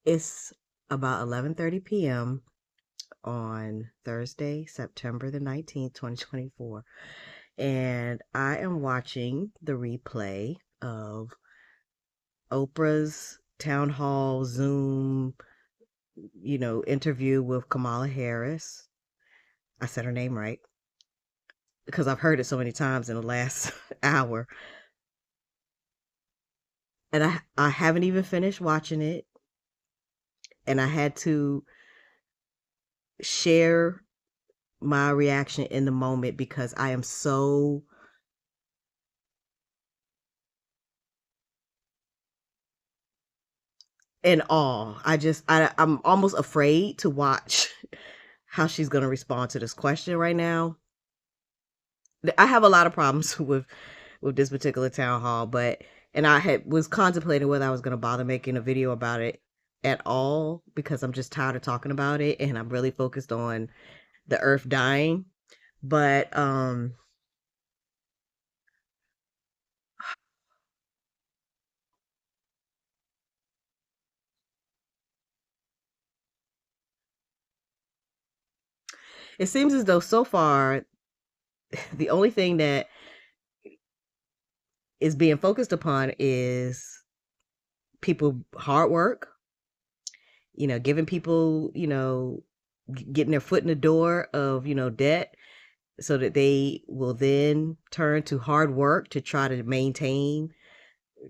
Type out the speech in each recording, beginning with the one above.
It's about 11:30 p.m. on Thursday, September the 19th, 2024. And I am watching the replay of Oprah's town hall Zoom, interview with Kamala Harris. I said her name right because I've heard it so many times in the last hour. And I haven't even finished watching it. And I had to share my reaction in the moment because I am so in awe. I'm almost afraid to watch how she's going to respond to this question right now. I have a lot of problems with this particular town hall, and I was contemplating whether I was going to bother making a video about it at all because I'm just tired of talking about it and I'm really focused on the earth dying. But it seems as though so far the only thing that is being focused upon is people hard work, giving people, getting their foot in the door of, debt so that they will then turn to hard work to try to maintain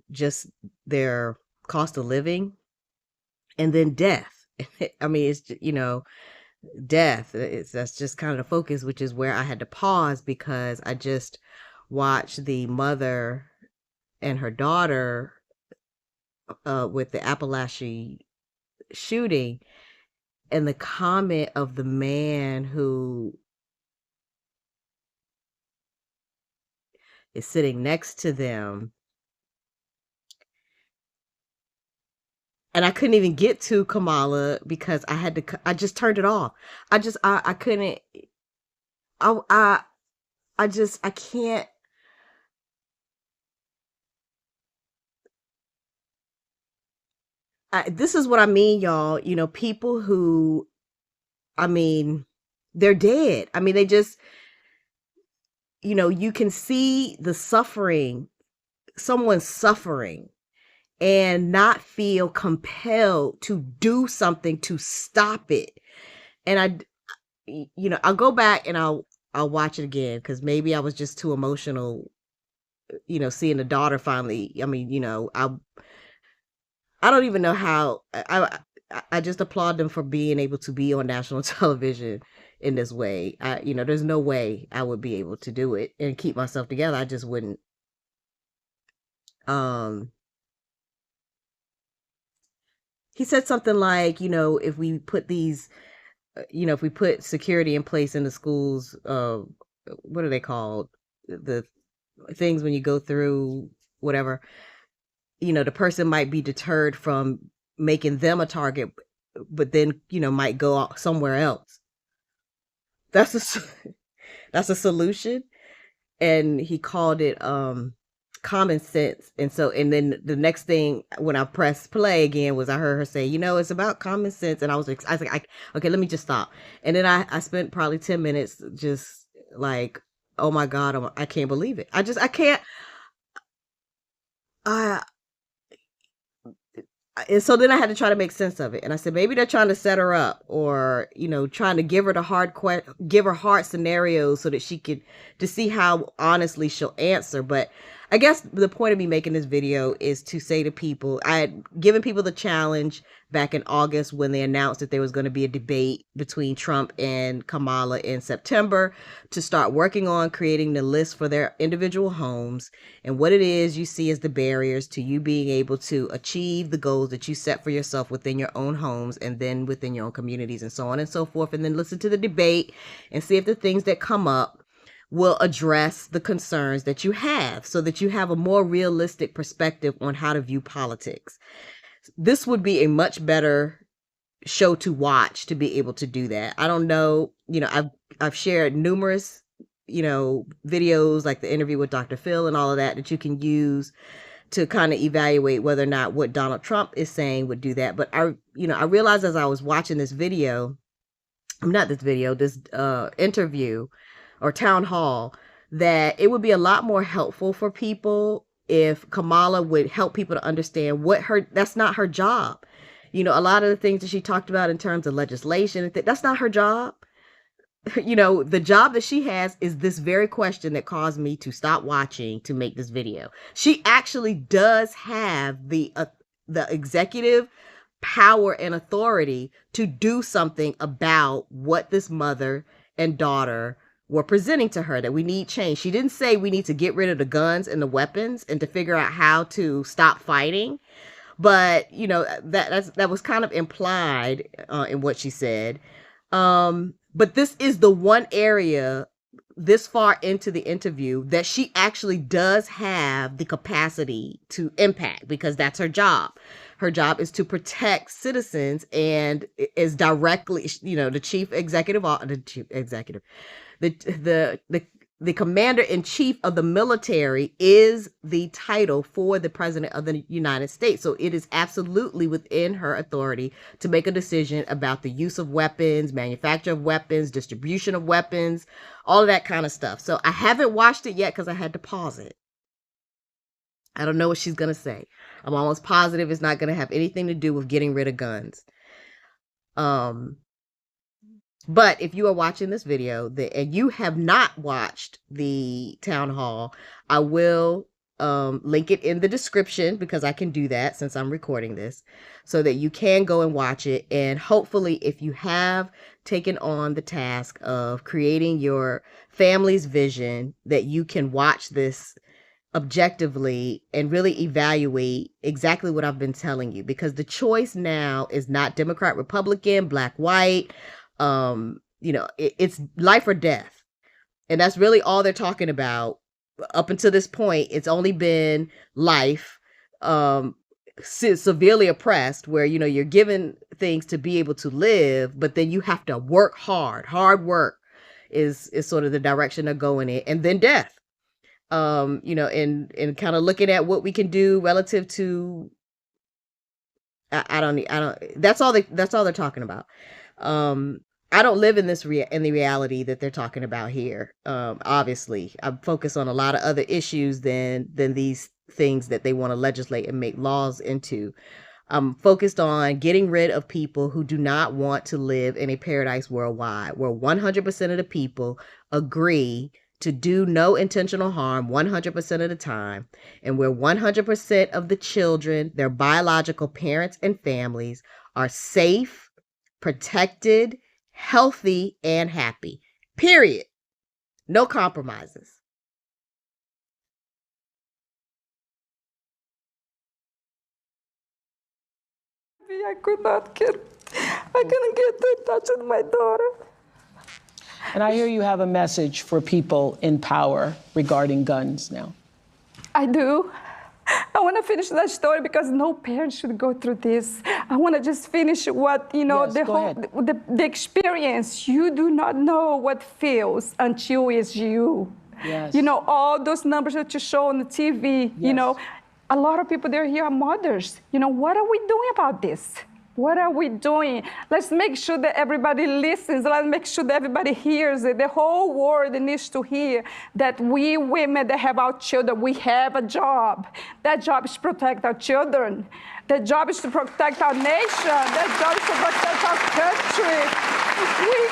just their cost of living. And then death. I mean, it's, death. That's just kind of the focus, which is where I had to pause because I just watched the mother and her daughter with the Appalachia shooting, and the comment of the man who is sitting next to them. And I couldn't even get to Kamala because I just turned it off. I couldn't, I can't. This is what I mean, y'all. People who, I mean, they're dead. I mean, they just, you can see the suffering, someone's suffering, and not feel compelled to do something to stop it. And I'll go back and I'll watch it again because maybe I was just too emotional, seeing the daughter finally. I mean, I don't even know how. I just applaud them for being able to be on national television in this way. There's no way I would be able to do it and keep myself together. I just wouldn't. He said something like, if we put these, if we put security in place in the schools, what are they called? The things when you go through whatever, the person might be deterred from making them a target, but then, might go somewhere else. That's a, that's a solution. And he called it, common sense. And then the next thing when I pressed play again was I heard her say, it's about common sense. And I was like, okay, let me just stop. And then I spent probably 10 minutes just like, oh my God, I can't believe it. I can't. And so then I had to try to make sense of it. And I said, maybe they're trying to set her up or, trying to give her give her hard scenarios so that she could, to see how honestly she'll answer. But I guess the point of me making this video is to say to people, I had given people the challenge back in August when they announced that there was going to be a debate between Trump and Kamala in September to start working on creating the list for their individual homes and what it is you see as the barriers to you being able to achieve the goals that you set for yourself within your own homes and then within your own communities and so on and so forth. And then listen to the debate and see if the things that come up will address the concerns that you have so that you have a more realistic perspective on how to view politics. This would be a much better show to watch to be able to do that. I don't know, I've shared numerous, videos like the interview with Dr. Phil and all of that you can use to kind of evaluate whether or not what Donald Trump is saying would do that. But I realized as I was watching this video, this interview or town hall, that it would be a lot more helpful for people if Kamala would help people to understand that's not her job. A lot of the things that she talked about in terms of legislation, that's not her job. The job that she has is this very question that caused me to stop watching to make this video. She actually does have the executive power and authority to do something about what this mother and daughter were presenting to her, that we need change. She didn't say we need to get rid of the guns and the weapons and to figure out how to stop fighting. But, that was kind of implied in what she said. But this is the one area this far into the interview that she actually does have the capacity to impact, because that's her job. Her job is to protect citizens, and is directly, the commander-in-chief of the military is the title for the president of the United States. So it is absolutely within her authority to make a decision about the use of weapons, manufacture of weapons, distribution of weapons, all of that kind of stuff. So I haven't watched it yet because I had to pause it. I don't know what she's going to say. I'm almost positive it's not going to have anything to do with getting rid of guns. But if you are watching this video and you have not watched the town hall, I will link it in the description, because I can do that since I'm recording this, so that you can go and watch it. And hopefully, if you have taken on the task of creating your family's vision, that you can watch this objectively and really evaluate exactly what I've been telling you, because the choice now is not Democrat, Republican, black, white. It's life or death. And that's really all they're talking about. Up until this point, it's only been life, severely oppressed, where, you're given things to be able to live, but then you have to work hard. Hard work is sort of the direction they're going in. And then death. And kind of looking at what we can do relative to, that's all they're talking about. I don't live in the reality that they're talking about here. Obviously, I'm focused on a lot of other issues than these things that they want to legislate and make laws into. I'm focused on getting rid of people who do not want to live in a paradise worldwide, where 100% of the people agree to do no intentional harm 100% of the time, and where 100% of the children, their biological parents and families, are safe, protected, healthy, and happy. Period. No compromises. I couldn't get in touch with my daughter. And I hear you have a message for people in power regarding guns now. I do. I want to finish that story because no parent should go through this. I want to just finish what, Yes, the experience. You do not know what feels until it's you. Yes. All those numbers that you show on the TV, Yes. A lot of people there here are mothers. What are we doing about this? What are we doing? Let's make sure that everybody listens. Let's make sure that everybody hears it. The whole world needs to hear that we women that have our children, we have a job. That job is to protect our children. That job is to protect our nation. That job is to protect our country. We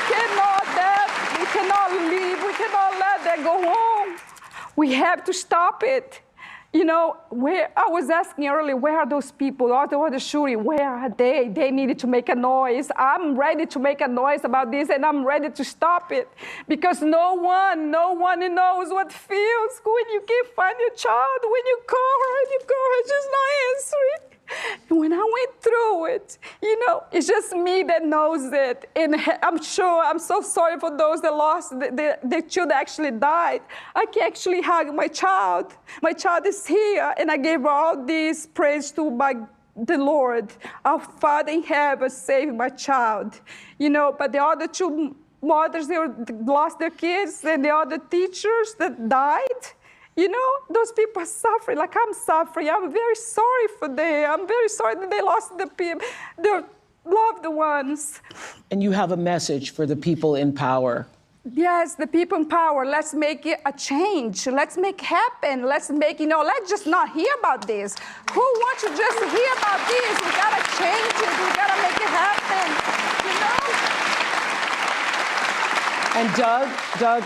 cannot leave. We cannot let that go on. We have to stop it. Where I was asking earlier, where are those people? All the shooting, where are they? They needed to make a noise. I'm ready to make a noise about this, and I'm ready to stop it, because no one knows what feels when you can't find your child, when you call her and you call her, she's not answering. When I went through it, it's just me that knows it. And I'm so sorry for those that lost, the child actually died. I can actually hug my child. My child is here, and I gave all this praise to the Lord. Our Father in heaven saved my child. But the other two mothers, they lost their kids, and the other teachers that died, You know, those people are suffering like I'm suffering. I'm very sorry for them. I'm very sorry that they lost their loved ones. And you have a message for the people in power. Yes, the people in power, let's make it a change. Let's make it happen. Let's make, let's just not hear about this. Who wants to just hear about this? We gotta change it. We gotta make it happen, And Doug,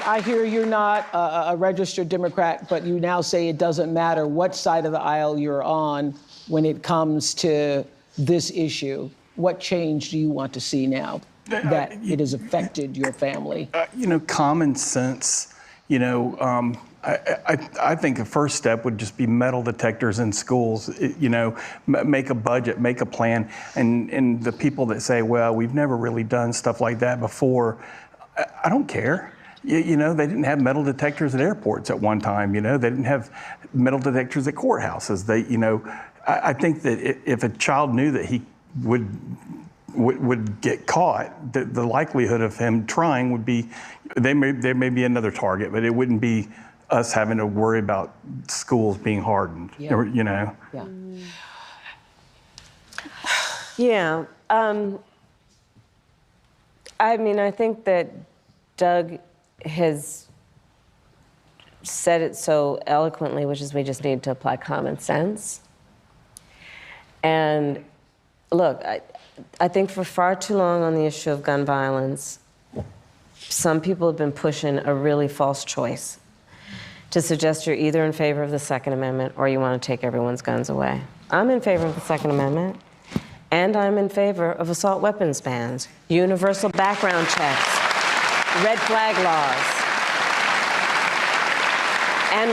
I hear you're not a registered Democrat, but you now say it doesn't matter what side of the aisle you're on when it comes to this issue. What change do you want to see now that it has affected your family? Common sense, I think the first step would just be metal detectors in schools, make a budget, make a plan. And the people that say, well, we've never really done stuff like that before, I don't care. They didn't have metal detectors at airports at one time, they didn't have metal detectors at courthouses. I think that if a child knew that he would get caught, the likelihood of him trying would be, there may be another target, but it wouldn't be us having to worry about schools being hardened, Yeah. Yeah. I think that Doug has said it so eloquently, which is we just need to apply common sense. And look, I think for far too long on the issue of gun violence, some people have been pushing a really false choice to suggest you're either in favor of the Second Amendment or you want to take everyone's guns away. I'm in favor of the Second Amendment, and I'm in favor of assault weapons bans, universal background checks, red flag laws. And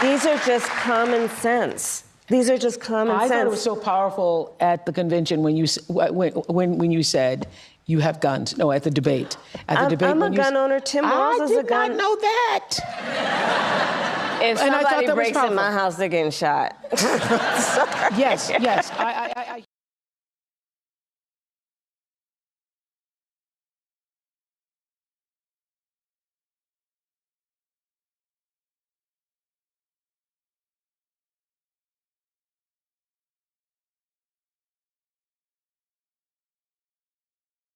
these are just common sense. These are just common sense. I thought it was so powerful at the convention when you said you have guns. No, at the debate. At the debate, I'm a gun owner. Tim Walz is a gun. I did not know that. If somebody breaks in my house, they're getting shot. Yes.